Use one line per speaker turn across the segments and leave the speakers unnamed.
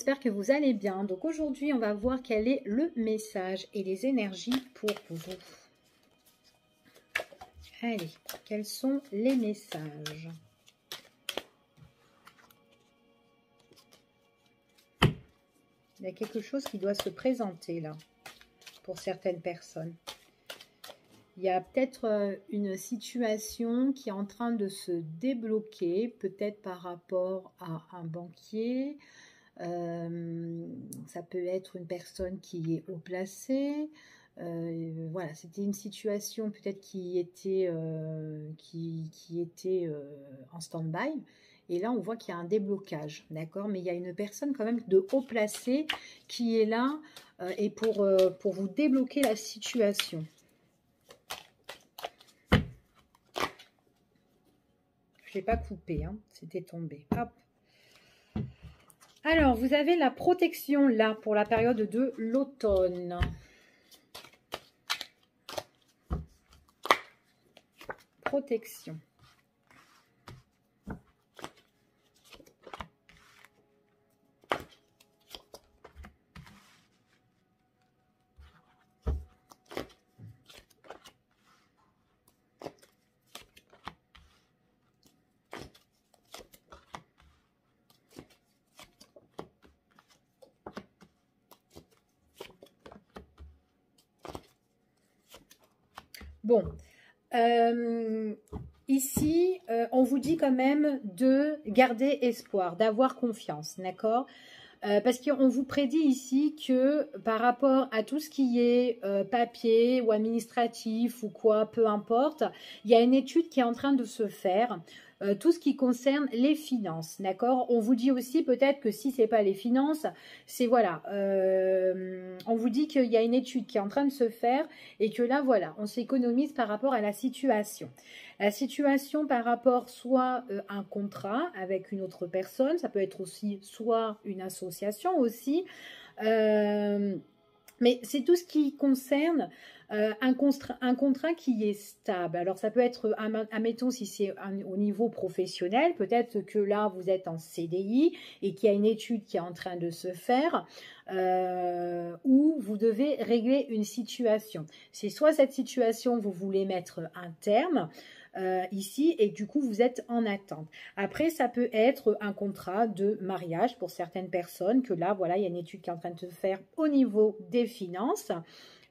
j'espère que vous allez bien. Donc aujourd'hui, on va voir quel est le message et les énergies pour vous. Allez, quels sont les messages? Il y a quelque chose qui doit se présenter là, pour certaines personnes. Il y a peut-être une situation qui est en train de se débloquer, peut-être par rapport à un banquier. Ça peut être une personne qui est haut placée. Voilà, c'était une situation peut-être qui était en stand-by. Et là, on voit qu'il y a un déblocage, d'accord? Mais il y a une personne quand même de haut placé qui est là et pour vous débloquer la situation. Je n'ai pas coupé, hein, c'était tombé. Hop. Alors, vous avez la protection là pour la période de l'automne. Protection. Bon, ici, on vous dit quand même de garder espoir, d'avoir confiance, d'accord? Parce qu'on vous prédit ici que par rapport à tout ce qui est papier ou administratif ou quoi, peu importe, il y a une étude qui est en train de se faire. Tout ce qui concerne les finances, d'accord? On vous dit aussi peut-être que si ce n'est pas les finances, c'est voilà, on vous dit qu'il y a une étude qui est en train de se faire et que là, voilà, on s'économise par rapport à la situation. La situation par rapport soit un contrat avec une autre personne, ça peut être aussi soit une association aussi, mais c'est tout ce qui concerne un contrat qui est stable. Alors, ça peut être, admettons, si c'est au niveau professionnel, peut-être que là, vous êtes en CDI et qu'il y a une étude qui est en train de se faire où vous devez régler une situation. C'est soit cette situation, vous voulez mettre un terme, ici, et du coup vous êtes en attente. Après, ça peut être un contrat de mariage pour certaines personnes, que là voilà, il y a une étude qui est en train de se faire au niveau des finances,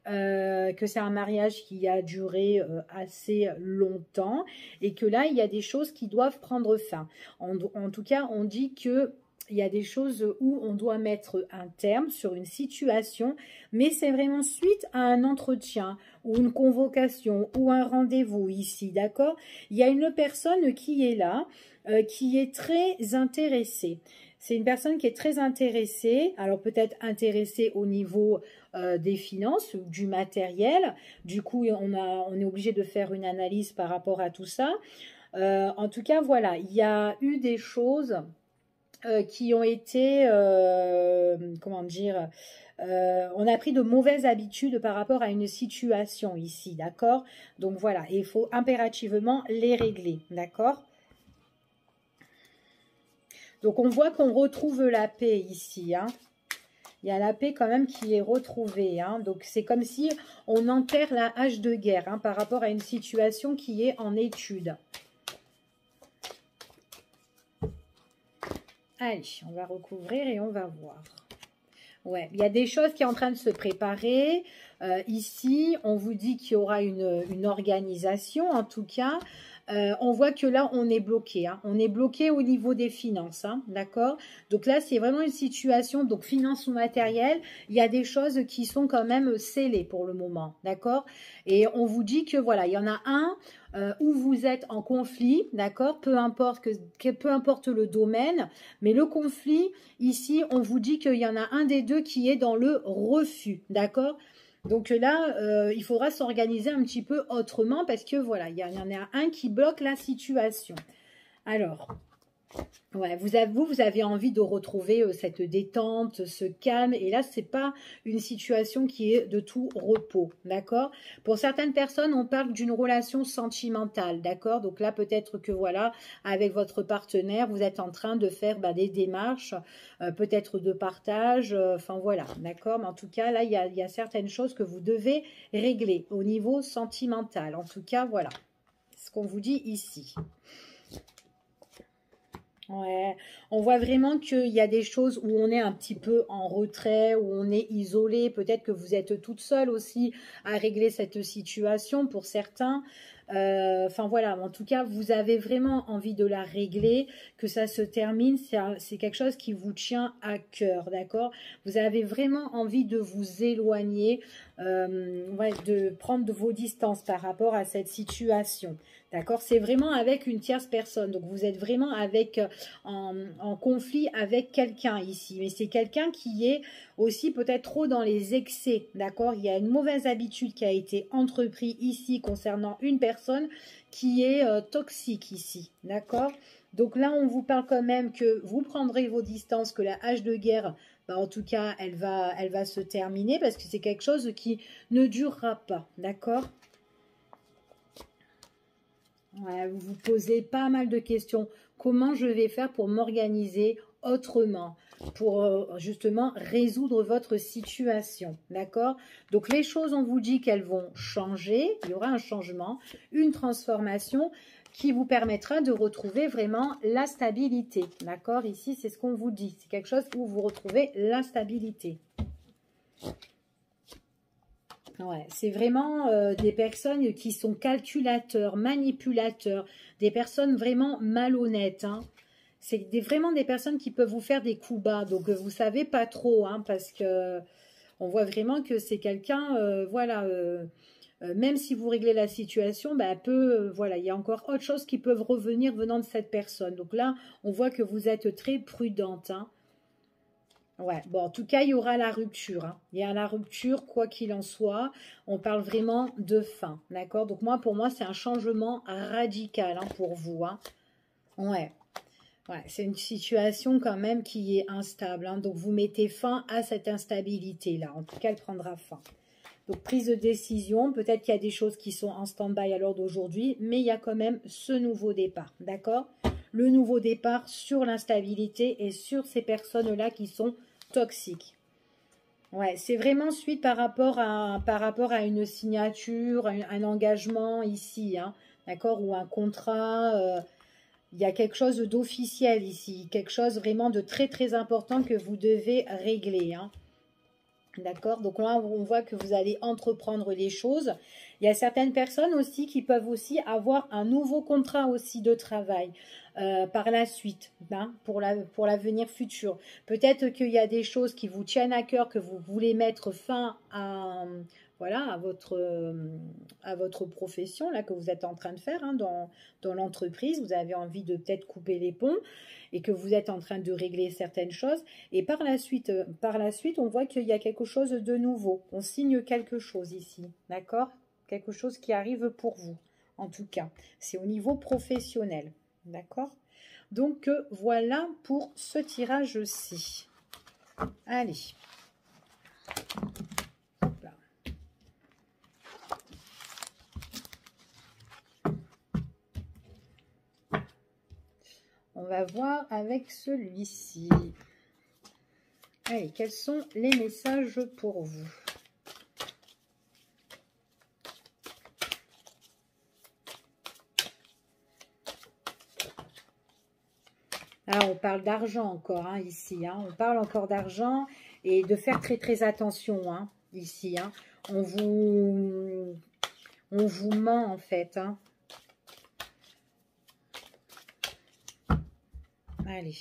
que c'est un mariage qui a duré assez longtemps et que là il y a des choses qui doivent prendre fin. En tout cas, on dit que il y a des choses où on doit mettre un terme sur une situation, mais c'est vraiment suite à un entretien ou une convocation ou un rendez-vous ici, d'accord? Il y a une personne qui est là, qui est très intéressée. C'est une personne qui est très intéressée, alors peut-être intéressée au niveau des finances, du matériel. Du coup, on est obligé de faire une analyse par rapport à tout ça. En tout cas, voilà, il y a eu des choses qui ont été, comment dire, on a pris de mauvaises habitudes par rapport à une situation ici, d'accord? Donc voilà, il faut impérativement les régler, d'accord? Donc on voit qu'on retrouve la paix ici, hein. Il y a la paix quand même qui est retrouvée, hein. Donc c'est comme si on enterre la hache de guerre, hein, par rapport à une situation qui est en étude. Allez, on va recouvrir et on va voir. Ouais, il y a des choses qui sont en train de se préparer. Ici, on vous dit qu'il y aura une organisation, en tout cas. On voit que là, on est bloqué. Hein. On est bloqué au niveau des finances, hein, d'accord? Donc là, c'est vraiment une situation, donc finance ou matériel. Il y a des choses qui sont quand même scellées pour le moment, d'accord? Et on vous dit que voilà, il y en a un où vous êtes en conflit, d'accord? Peu importe le domaine, mais le conflit, ici, on vous dit qu'il y en a un des deux qui est dans le refus, d'accord? Donc là, il faudra s'organiser un petit peu autrement parce que voilà, il y en a un qui bloque la situation. Alors, Ouais, vous avez envie de retrouver cette détente, ce calme. Et là, c'est pas une situation qui est de tout repos, d'accord? Pour certaines personnes, on parle d'une relation sentimentale, d'accord? Donc là, peut-être que voilà, avec votre partenaire, vous êtes en train de faire des démarches, peut-être de partage, enfin voilà, d'accord? Mais en tout cas, là, il y a certaines choses que vous devez régler au niveau sentimental. En tout cas, voilà ce qu'on vous dit ici. Ouais, on voit vraiment qu'il y a des choses où on est un petit peu en retrait, où on est isolé. Peut-être que vous êtes toute seule aussi à régler cette situation pour certains. Enfin voilà, en tout cas, vous avez vraiment envie de la régler, que ça se termine. C'est quelque chose qui vous tient à cœur, d'accord? Vous avez vraiment envie de vous éloigner, ouais, de prendre vos distances par rapport à cette situation. D'accord? C'est vraiment avec une tierce personne. Donc, vous êtes vraiment avec en conflit avec quelqu'un ici. Mais c'est quelqu'un qui est aussi peut-être trop dans les excès. D'accord? Il y a une mauvaise habitude qui a été entreprise ici concernant une personne qui est toxique ici. D'accord? Donc là, on vous parle quand même que vous prendrez vos distances, que la hache de guerre, en tout cas, elle va se terminer parce que c'est quelque chose qui ne durera pas. D'accord? Ouais, vous vous posez pas mal de questions. Comment je vais faire pour m'organiser autrement, pour justement résoudre votre situation, d'accord? Donc les choses, on vous dit qu'elles vont changer, il y aura un changement, une transformation qui vous permettra de retrouver vraiment la stabilité, d'accord? Ici, c'est ce qu'on vous dit, c'est quelque chose où vous retrouvez la stabilité. Ouais, c'est vraiment des personnes qui sont calculateurs, manipulateurs, des personnes vraiment malhonnêtes. Hein. C'est vraiment des personnes qui peuvent vous faire des coups bas. Donc, vous savez pas trop, hein, parce que on voit vraiment que c'est quelqu'un, voilà, même si vous réglez la situation, voilà, il y a encore autre chose qui peuvent revenir venant de cette personne. Donc là, on voit que vous êtes très prudente, hein. Ouais, bon, en tout cas, il y aura la rupture. Hein. Il y a la rupture, quoi qu'il en soit. On parle vraiment de fin, d'accord? Donc moi, pour moi, c'est un changement radical hein, pour vous. Hein. Ouais, ouais, c'est une situation quand même qui est instable. Hein. Donc vous mettez fin à cette instabilité-là. En tout cas, elle prendra fin. Donc prise de décision, peut-être qu'il y a des choses qui sont en stand-by à l'heure d'aujourd'hui, mais il y a quand même ce nouveau départ, d'accord? Le nouveau départ sur l'instabilité et sur ces personnes-là qui sont toxique. Ouais, c'est vraiment suite par rapport à une signature, un engagement ici, hein, d'accord, ou un contrat. Il y a quelque chose d'officiel ici, quelque chose vraiment de très très important que vous devez régler. Hein. D'accord? Donc là, on voit que vous allez entreprendre les choses. Il y a certaines personnes aussi qui peuvent aussi avoir un nouveau contrat aussi de travail par la suite, hein, pour l'avenir futur. Peut-être qu'il y a des choses qui vous tiennent à cœur, que vous voulez mettre fin à, voilà, à votre profession là, que vous êtes en train de faire hein, dans l'entreprise. Vous avez envie de peut-être couper les ponts et que vous êtes en train de régler certaines choses. Et par la suite, on voit qu'il y a quelque chose de nouveau. On signe quelque chose ici, d'accord? Quelque chose qui arrive pour vous, en tout cas. C'est au niveau professionnel, d'accord? Donc, voilà pour ce tirage-ci. Allez. Hop là. On va voir avec celui-ci. Allez, quels sont les messages pour vous? Ah, on parle d'argent encore, hein, ici. Hein. On parle encore d'argent et de faire très très attention, hein, ici. Hein. On vous ment, en fait. Hein. Allez.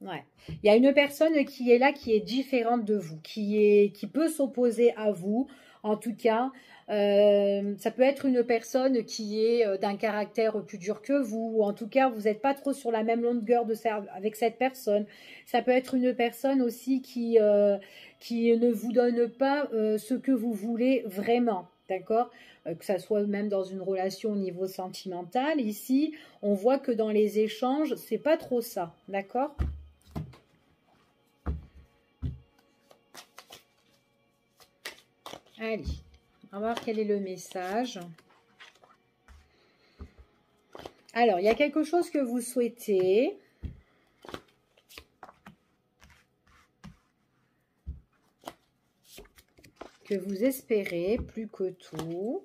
Ouais. Il y a une personne qui est là, qui est différente de vous, qui peut s'opposer à vous. En tout cas, ça peut être une personne qui est d'un caractère plus dur que vous, ou en tout cas, vous n'êtes pas trop sur la même longueur de avec cette personne. Ça peut être une personne aussi qui ne vous donne pas ce que vous voulez vraiment, d'accord? que ça soit même dans une relation au niveau sentimental. Ici, on voit que dans les échanges, c'est pas trop ça, d'accord? Allez, on va voir quel est le message. Alors, il y a quelque chose que vous souhaitez. Que vous espérez plus que tout.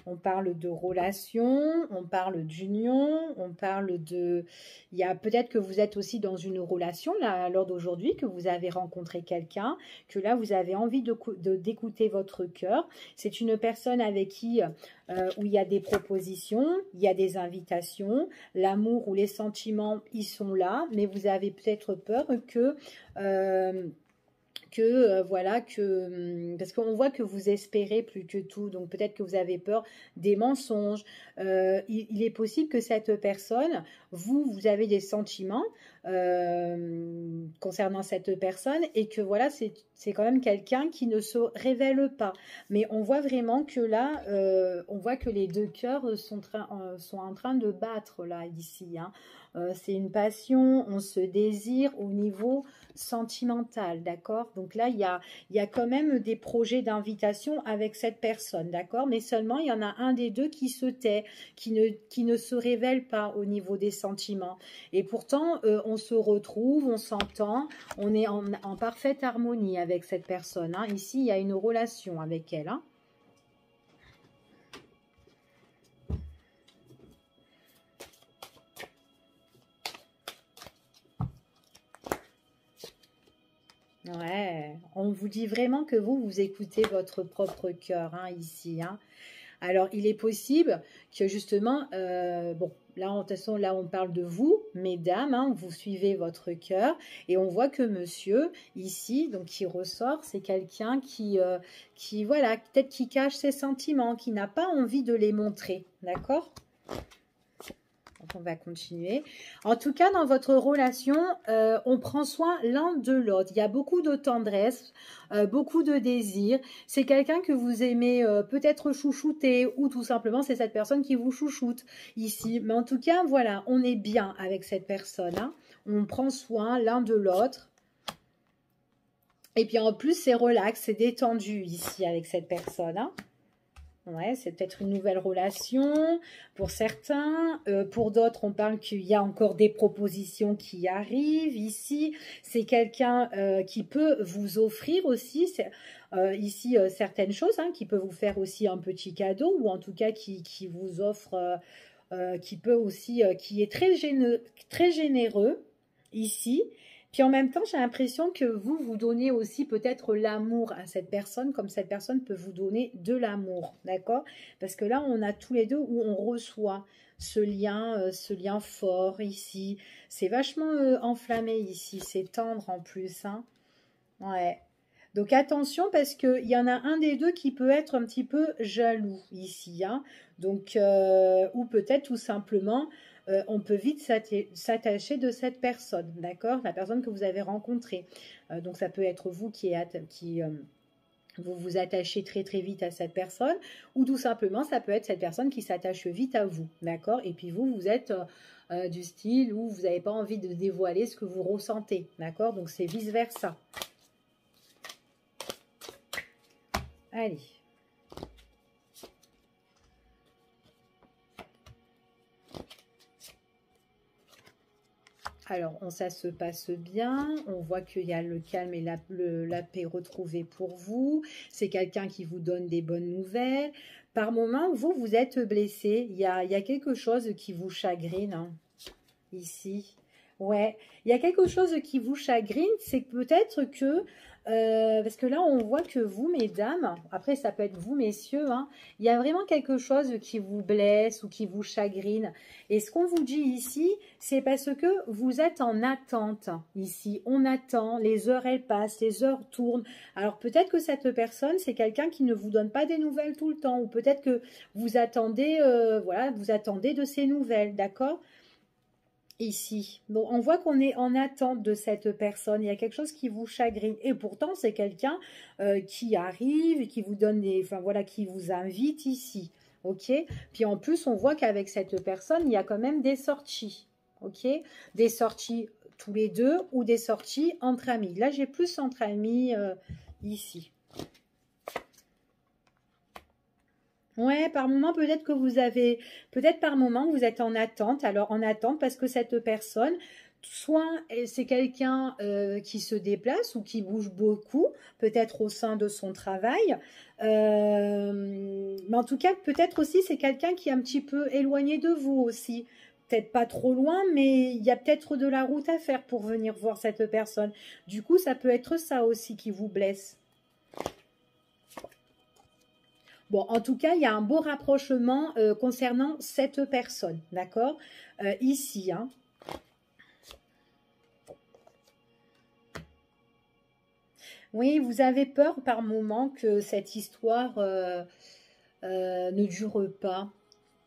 On parle de relation, on parle d'union, on parle de... Il y a peut-être que vous êtes aussi dans une relation, là, à l'heure d'aujourd'hui, que vous avez rencontré quelqu'un, que là, vous avez envie d'écouter votre cœur. C'est une personne avec qui, où il y a des propositions, il y a des invitations, l'amour ou les sentiments, ils sont là, mais vous avez peut-être peur que... voilà, parce qu'on voit que vous espérez plus que tout, donc peut-être que vous avez peur des mensonges. Il est possible que cette personne, vous avez des sentiments concernant cette personne et que voilà, c'est quand même quelqu'un qui ne se révèle pas. Mais on voit vraiment que là, on voit que les deux cœurs sont en train de battre là, ici, hein. C'est une passion, on se désire au niveau sentimental, d'accord? Donc là, il y a quand même des projets d'invitation avec cette personne, d'accord? Mais seulement, il y en a un des deux qui se tait, qui ne se révèle pas au niveau des sentiments. Et pourtant, on se retrouve, on s'entend, on est en parfaite harmonie avec cette personne, hein. Ici, il y a une relation avec elle, hein. Ouais, on vous dit vraiment que vous écoutez votre propre cœur, hein, ici, hein. Alors, il est possible que justement, bon, là, de toute façon, là, on parle de vous, mesdames, hein, vous suivez votre cœur et on voit que monsieur, ici, donc qui ressort, c'est quelqu'un qui, voilà, peut-être qui cache ses sentiments, qui n'a pas envie de les montrer, d'accord? On va continuer. En tout cas, dans votre relation, on prend soin l'un de l'autre. Il y a beaucoup de tendresse, beaucoup de désir. C'est quelqu'un que vous aimez peut-être chouchouter ou tout simplement, c'est cette personne qui vous chouchoute ici. Mais en tout cas, voilà, on est bien avec cette personne, hein. On prend soin l'un de l'autre. Et puis en plus, c'est relax, c'est détendu ici avec cette personne, hein. Ouais, c'est peut-être une nouvelle relation pour certains. Pour d'autres, on parle qu'il y a encore des propositions qui arrivent ici. C'est quelqu'un qui peut vous offrir aussi ici certaines choses, hein, qui peut vous faire aussi un petit cadeau ou en tout cas qui vous offre, qui peut aussi, qui est très généreux ici. Puis en même temps, j'ai l'impression que vous donnez aussi peut-être l'amour à cette personne, comme cette personne peut vous donner de l'amour, d'accord? Parce que là, on a tous les deux où on reçoit ce lien fort ici. C'est vachement enflammé ici, c'est tendre en plus, hein. Ouais. Donc attention parce qu'il y en a un des deux qui peut être un petit peu jaloux ici, hein. Donc, ou peut-être tout simplement on peut vite s'attacher de cette personne, d'accord? La personne que vous avez rencontrée. Donc, ça peut être vous vous vous attachez très très vite à cette personne, ou tout simplement, ça peut être cette personne qui s'attache vite à vous, d'accord? Et puis vous êtes du style où vous n'avez pas envie de dévoiler ce que vous ressentez, d'accord? Donc, c'est vice-versa. Allez. Alors, ça se passe bien, on voit qu'il y a le calme et la paix retrouvée pour vous. C'est quelqu'un qui vous donne des bonnes nouvelles. Par moment, vous êtes blessé. Il y a quelque chose qui vous chagrine, hein, ici. Ouais, il y a quelque chose qui vous chagrine, c'est peut-être que, parce que là on voit que vous, mesdames, après ça peut être vous, messieurs, hein, il y a vraiment quelque chose qui vous blesse ou qui vous chagrine. Et ce qu'on vous dit ici, c'est parce que vous êtes en attente ici. On attend, les heures elles passent, les heures tournent. Alors peut-être que cette personne, c'est quelqu'un qui ne vous donne pas des nouvelles tout le temps, ou peut-être que vous attendez, voilà, vous attendez de ces nouvelles, d'accord ? ici. Bon, on voit qu'on est en attente de cette personne. Il y a quelque chose qui vous chagrine. Et pourtant, c'est quelqu'un qui arrive et qui vous donne des... Enfin, voilà, qui vous invite ici. Ok? Puis en plus, on voit qu'avec cette personne, il y a quand même des sorties. Ok? Des sorties tous les deux ou des sorties entre amis. Là, j'ai plus entre amis ici. Ouais, par moment, peut-être que vous avez, peut-être par moment, vous êtes en attente. Alors, en attente parce que cette personne, soit c'est quelqu'un qui se déplace ou qui bouge beaucoup, peut-être au sein de son travail. Mais en tout cas, peut-être aussi, c'est quelqu'un qui est un petit peu éloigné de vous aussi. Peut-être pas trop loin, mais il y a peut-être de la route à faire pour venir voir cette personne. Du coup, ça peut être ça aussi qui vous blesse. Bon, en tout cas, il y a un beau rapprochement concernant cette personne, d'accord? Ici, hein. Oui, vous avez peur par moment que cette histoire ne dure pas.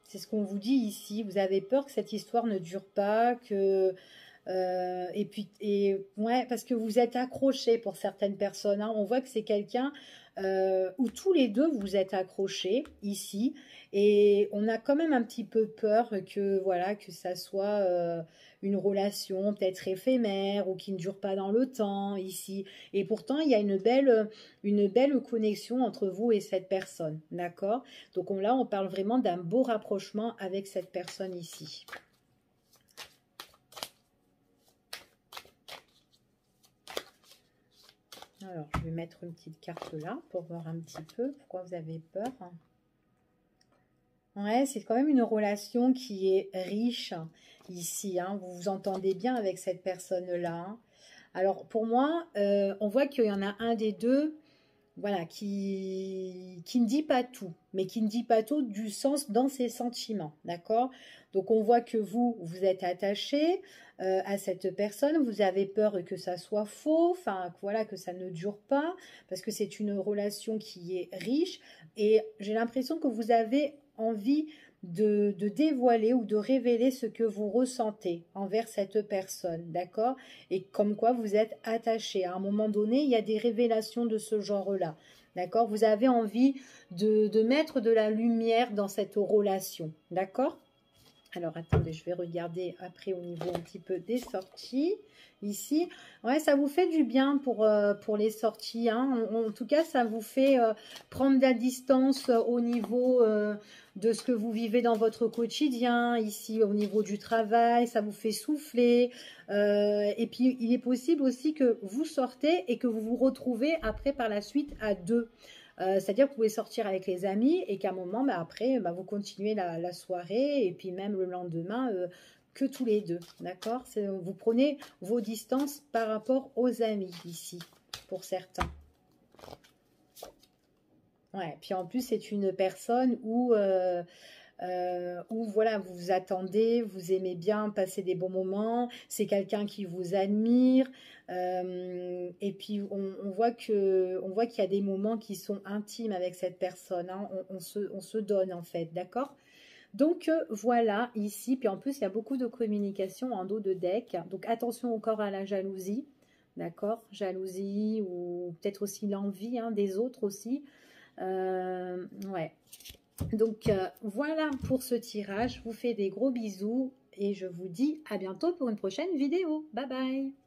C'est ce qu'on vous dit ici. Vous avez peur que cette histoire ne dure pas, que et puis, ouais, parce que vous êtes accrochés pour certaines personnes, hein. On voit que c'est quelqu'un où tous les deux vous êtes accrochés ici. Et on a quand même un petit peu peur que, voilà, que ça soit une relation peut-être éphémère ou qui ne dure pas dans le temps ici. Et pourtant, il y a une belle connexion entre vous et cette personne, d'accord? Donc là, on parle vraiment d'un beau rapprochement avec cette personne ici. Alors, je vais mettre une petite carte là pour voir un petit peu pourquoi vous avez peur. Ouais, c'est quand même une relation qui est riche ici, hein. Vous vous entendez bien avec cette personne-là. Alors, pour moi, on voit qu'il y en a un des deux, voilà, qui ne dit pas tout, mais qui ne dit pas tout du sens dans ses sentiments, d'accord? Donc on voit que vous êtes attaché à cette personne, vous avez peur que ça soit faux, enfin voilà, que ça ne dure pas, parce que c'est une relation qui est riche, et j'ai l'impression que vous avez envie de dévoiler ou de révéler ce que vous ressentez envers cette personne, d'accord? Et comme quoi vous êtes attaché. À un moment donné, il y a des révélations de ce genre-là, d'accord? Vous avez envie de mettre de la lumière dans cette relation, d'accord? Alors, attendez, je vais regarder après au niveau un petit peu des sorties. Ici, ouais, ça vous fait du bien pour les sorties, hein. En tout cas, ça vous fait prendre de la distance au niveau de ce que vous vivez dans votre quotidien. Ici, au niveau du travail, ça vous fait souffler. Et puis, il est possible aussi que vous sortez et que vous vous retrouvez après par la suite à deux. C'est-à-dire que vous pouvez sortir avec les amis et qu'à un moment, après, vous continuez la soirée et puis même le lendemain, que tous les deux, d'accord? Vous prenez vos distances par rapport aux amis ici, pour certains. Ouais, puis en plus, c'est une personne où voilà, vous vous attendez, vous aimez bien passer des bons moments, c'est quelqu'un qui vous admire, et puis on voit qu'il y a des moments qui sont intimes avec cette personne, hein. On se donne en fait, d'accord? Donc voilà, ici, puis en plus il y a beaucoup de communication en dos de deck, donc attention encore à la jalousie, d'accord? Jalousie ou peut-être aussi l'envie, hein, des autres aussi. Ouais. Donc voilà pour ce tirage. Je vous fais des gros bisous et je vous dis à bientôt pour une prochaine vidéo. Bye bye!